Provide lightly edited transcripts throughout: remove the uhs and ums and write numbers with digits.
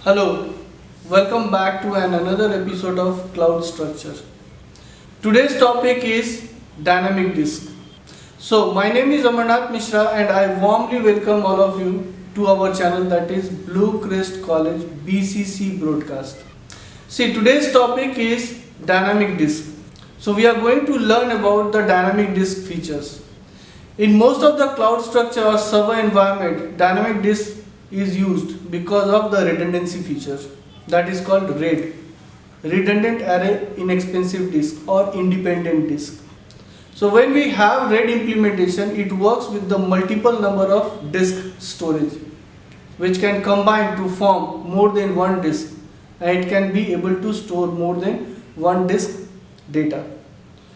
Hello, welcome back to another episode of Cloud Structure. Today's topic is dynamic disk. So, my name is Amarnath Mishra and I warmly welcome all of you to our channel, that is Blue Crest College BCC Broadcast. See, today's topic is dynamic disk. So, we are going to learn about the dynamic disk features. In most of the cloud structure or server environment, dynamic disk is used because of the redundancy feature, that is called RAID, redundant array inexpensive disk or independent disk. So when we have RAID implementation, it works with the multiple number of disk storage, which can combine to form more than one disk, and it can be able to store more than one disk data.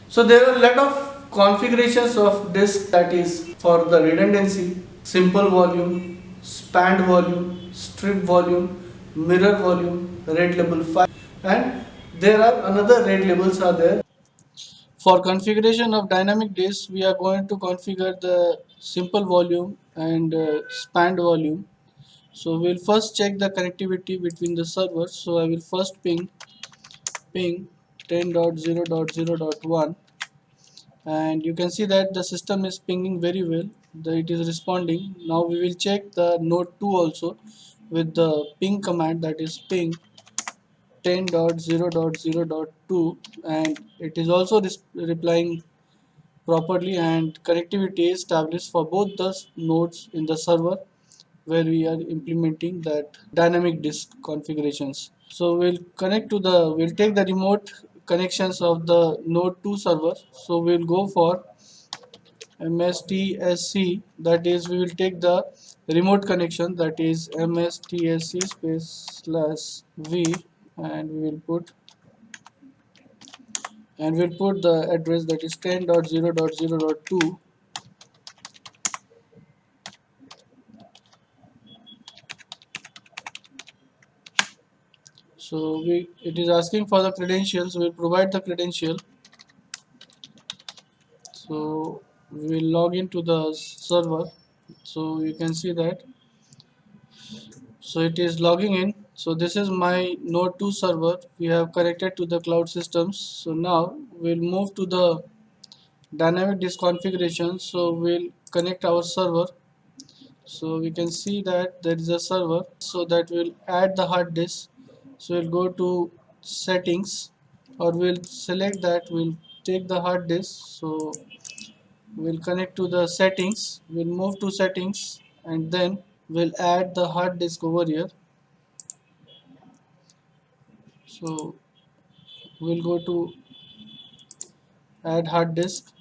So there are a lot of configurations of disk, that is for the redundancy: simple volume, spanned volume, strip volume, mirror volume, RAID level 5, and there are another RAID levels are there. For configuration of dynamic disk, we are going to configure the simple volume and spanned volume. So we'll first check the connectivity between the servers. So I will first ping 10.0.0.1, and you can see that the system is pinging very well. It is responding. Now we will check the node 2 also with the ping command, that is ping 10.0.0.2, and it is also replying properly, and connectivity is established for both the nodes in the server where we are implementing that dynamic disk configurations. So we'll take the remote connections of the node 2 server. So we'll go for MSTSC, that is we will take the remote connection, that is MSTSC /v, and we'll put the address, that is 10.0.0.2. So it is asking for the credentials. We'll provide the credential. So we'll log into the server. So you can see that. So it is logging in. So this is my node 2 server. We have connected to the cloud systems. So now we'll move to the dynamic disk configuration. So we'll connect our server. So we can see that there is a server. So that will add the hard disk. So we'll go to settings, or we'll select that, we'll take the hard disk. So we'll connect to the settings, we'll move to settings, and then we'll add the hard disk over here. So we'll go to add hard disk,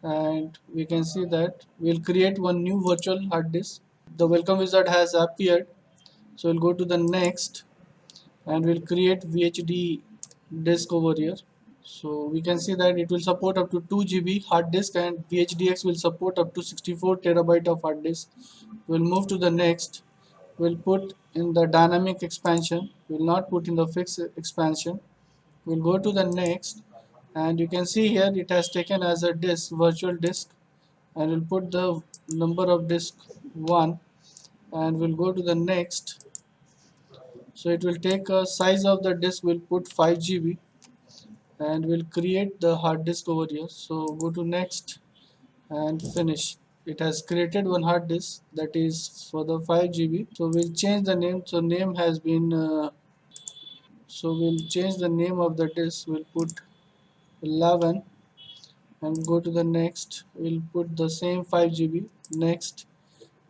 and we can see that we'll create one new virtual hard disk. The welcome wizard has appeared. So we'll go to the next, and we'll create VHD disk over here. So we can see that it will support up to 2 GB hard disk, and VHDX will support up to 64 terabyte of hard disk. We'll move to the next. We'll put in the dynamic expansion. We'll not put in the fixed expansion. We'll go to the next, and you can see here it has taken as a disk, virtual disk, and we'll put the number of disk 1, and we'll go to the next. So it will take a size of the disk, we'll put 5 GB, and we'll create the hard disk over here. So go to next and finish. It has created one hard disk, that is for the 5 GB. So we'll change the name. So name has been so we'll change the name of the disk. We'll put 11 and go to the next. We'll put the same 5 GB next,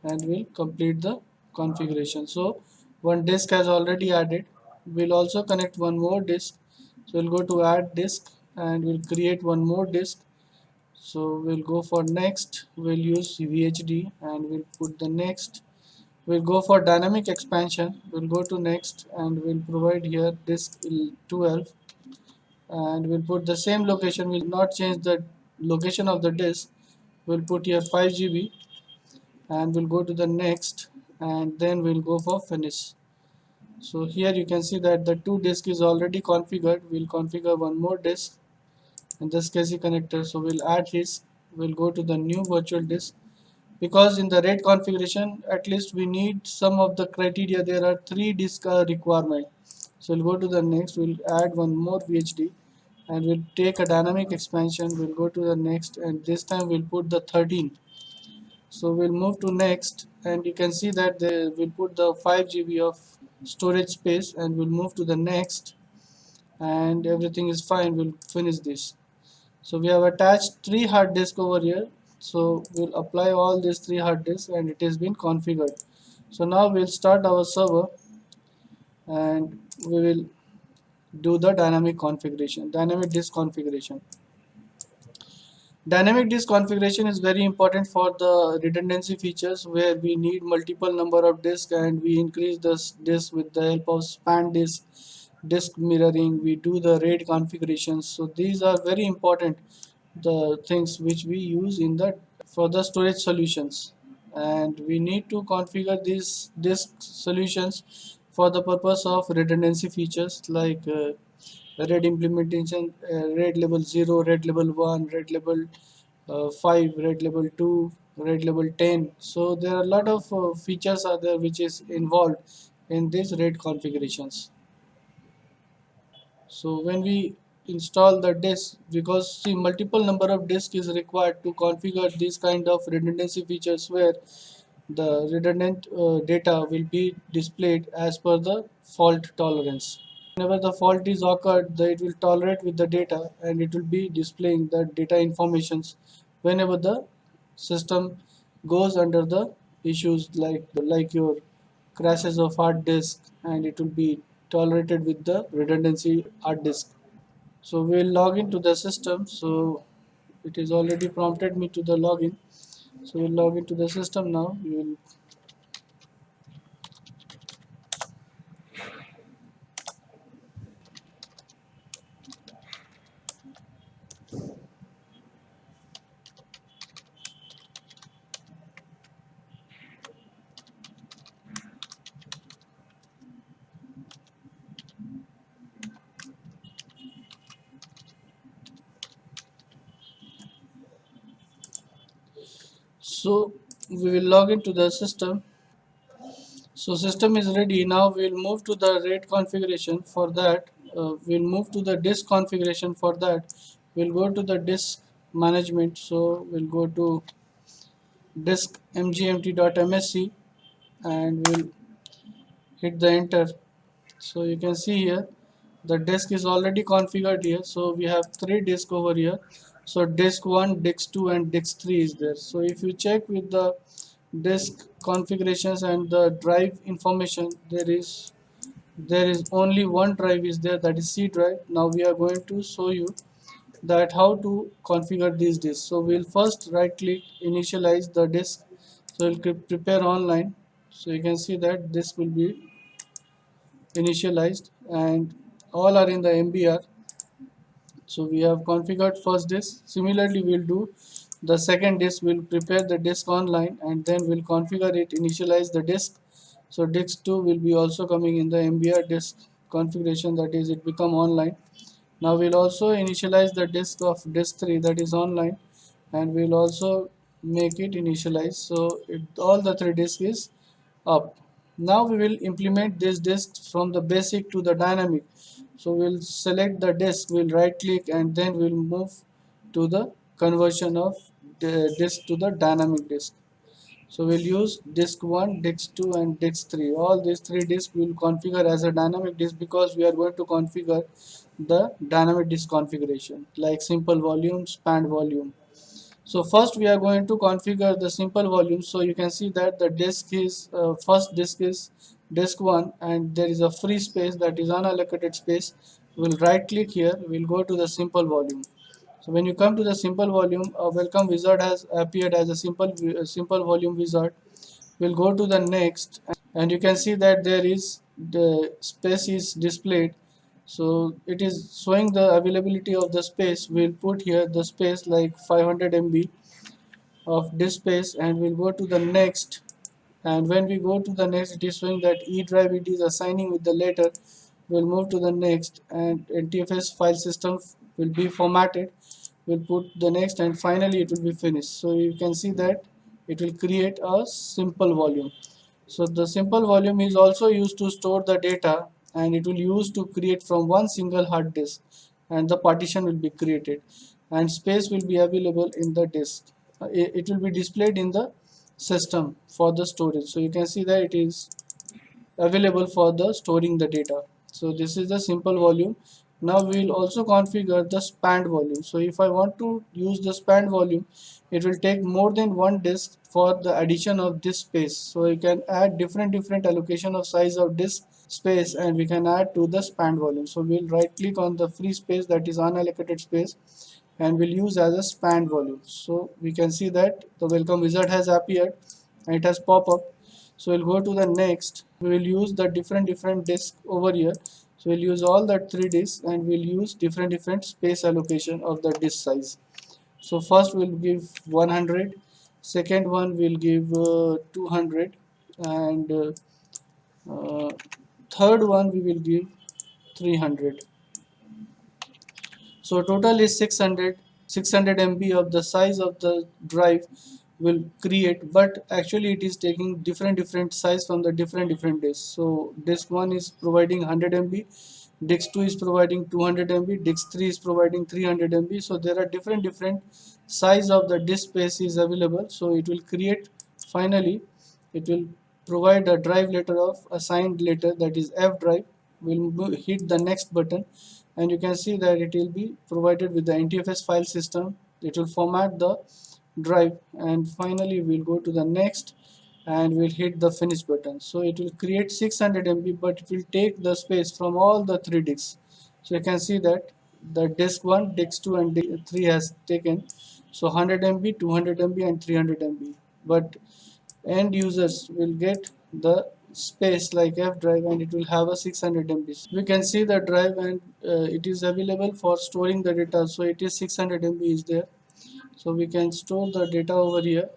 and we'll complete the configuration. So one disk has already added. We'll also connect one more disk. So we'll go to add disk, and we'll create one more disk. So we'll go for next, we'll use VHD, and we'll put the next. We'll go for dynamic expansion, we'll go to next, and we'll provide here disk 12, and we'll put the same location. We'll not change the location of the disk. We'll put here 5 GB, and we'll go to the next, and then we'll go for finish. So here you can see that the two disk is already configured. We'll configure one more disk, in this case connector. So we'll add his, we'll go to the new virtual disk, because in the RAID configuration at least we need some of the criteria. There are 3 disk requirement. So we'll go to the next, we'll add one more VHD, and we'll take a dynamic expansion. We'll go to the next, and this time we'll put the 13. So we'll move to next, and you can see that we'll put the 5 GB of storage space, and we'll move to the next, and everything is fine. We'll finish this. So we have attached 3 hard disk over here. So we'll apply all these 3 hard disks, and it has been configured. So now we'll start our server, and we will do the dynamic disk configuration. Dynamic disk configuration is very important for the redundancy features, where we need multiple number of disks, and we increase this disk with the help of span disk mirroring. We do the RAID configurations. So these are very important, the things which we use in the for the storage solutions, and we need to configure these disk solutions for the purpose of redundancy features like RAID implementation, RAID level 0, RAID level 1, RAID level 5, RAID level 2, RAID level 10. So there are a lot of features are there which is involved in these RAID configurations. So when we install the disk, because see multiple number of disk is required to configure this kind of redundancy features, where the redundant data will be displayed as per the fault tolerance. Whenever the fault is occurred, it will tolerate with the data, and it will be displaying the data informations whenever the system goes under the issues like your crashes of hard disk, and it will be tolerated with the redundancy hard disk. So we'll log into the system. So it is already prompted me to the login. So we'll log into the system now. We will. So we will log into the system. So system is ready. Now we'll move to the RAID configuration. For that, we'll move to the disk configuration. For that, we'll go to the disk management. So we'll go to disk mgmt.msc, and we'll hit the enter. So you can see here the disk is already configured here. So we have 3 disk over here. So disk 1, disk 2, and disk 3 is there. So if you check with the disk configurations and the drive information, there is only one drive is there, that is C drive. Now we are going to show you that how to configure these disks. So we'll first right click, initialize the disk. So we'll prepare online. So you can see that this will be initialized, and all are in the MBR. So we have configured first disk. Similarly, we'll do the second disk. We'll prepare the disk online, and then we'll configure it, initialize the disk. So disk 2 will be also coming in the MBR disk configuration, that is it become online. Now we'll also initialize the disk of disk 3, that is online, and we'll also make it initialize. So all the 3 disk is up. Now we will implement this disk from the basic to the dynamic. So we'll select the disk, we'll right click, and then we'll move to the conversion of the disk to the dynamic disk. So we'll use disk 1, disk 2, and disk 3. All these 3 disks we will configure as a dynamic disk, because we are going to configure the dynamic disk configuration like simple volume, span volume. So first we are going to configure the simple volume. So you can see that the disk is first disk is disk 1, and there is a free space, that is unallocated space. We'll right click here, we'll go to the simple volume. So when you come to the simple volume, a welcome wizard has appeared as a simple volume wizard. We'll go to the next, and you can see that there is the space is displayed. So it is showing the availability of the space. We'll put here the space like 500 MB of disk space, and we'll go to the next. And when we go to the next, it is showing that E drive it is assigning with the letter. We'll move to the next, and NTFS file system will be formatted. We'll put the next, and finally it will be finished. So you can see that it will create a simple volume. So the simple volume is also used to store the data, and it will use to create from one single hard disk, and the partition will be created and space will be available in the disk. It will be displayed in the system for the storage. So you can see that it is available for the storing the data. So this is the simple volume. Now we will also configure the spanned volume. So if I want to use the spanned volume, it will take more than one disk for the addition of this space. So you can add different allocation of size of disk space, and we can add to the spanned volume. So we'll right click on the free space, that is unallocated space, and we'll use as a spanned volume. So we can see that the welcome wizard has appeared and it has pop up. So we'll go to the next. We will use the different disks over here. So we'll use all the 3 disks, and we'll use different space allocation of the disk size. So first we'll give 100, second one we'll give 200, and third one we will give 300. So total is 600 MB of the size of the drive will create, but actually it is taking different size from the different disks. So disk 1 is providing 100 MB, disk 2 is providing 200 MB, disk 3 is providing 300 MB. So there are different size of the disk space is available. So it will create, finally it will provide a drive letter of assigned letter, that is F drive. We'll hit the next button, and you can see that it will be provided with the NTFS file system. It will format the drive, and finally we'll go to the next and we'll hit the finish button. So it will create 600 MB, but it will take the space from all the 3 disks. So you can see that the disk 1, disk 2 and disk 3 has taken so 100 MB, 200 MB and 300 MB, but end users will get the space like F drive, and it will have a 600 MB. We can see the drive, and it is available for storing the data. So it is 600 MB is there. So we can store the data over here,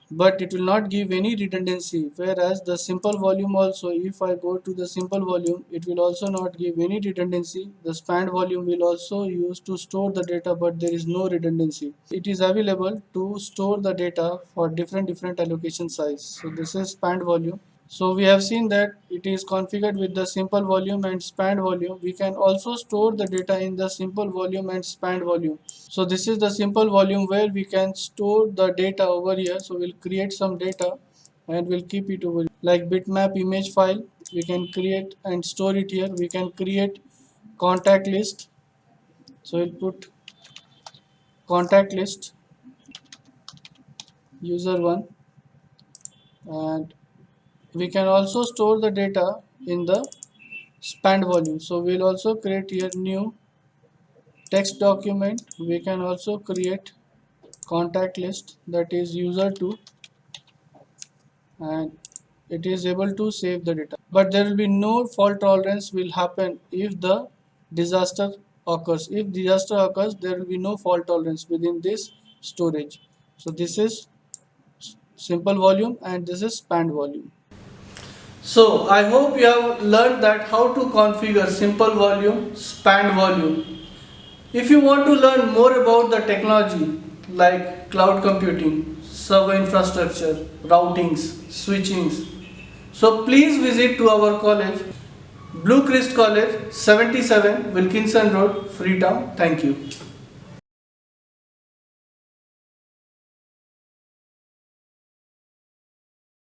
but it will not give any redundancy, whereas the simple volume also, if I go to the simple volume, it will also not give any redundancy. The spanned volume will also use to store the data, but there is no redundancy. It is available to store the data for different allocation size. So this is spanned volume. So we have seen that it is configured with the simple volume and spanned volume. We can also store the data in the simple volume and spanned volume. So this is the simple volume where we can store the data over here. So we'll create some data and we'll keep it over here. Like bitmap image file, we can create and store it here. We can create contact list. So we'll put contact list user 1, and we can also store the data in the spanned volume. So we'll also create here new text document. We can also create contact list, that is user 2, and it is able to save the data, but there will be no fault tolerance will happen if the disaster occurs. If disaster occurs, there will be no fault tolerance within this storage. So this is simple volume and this is spanned volume. So I hope you have learned that how to configure simple volume, spanned volume. If you want to learn more about the technology like cloud computing, server infrastructure, routings, switchings, so please visit to our college, Blue Christ College, 77 Wilkinson Road, Freetown. Thank you.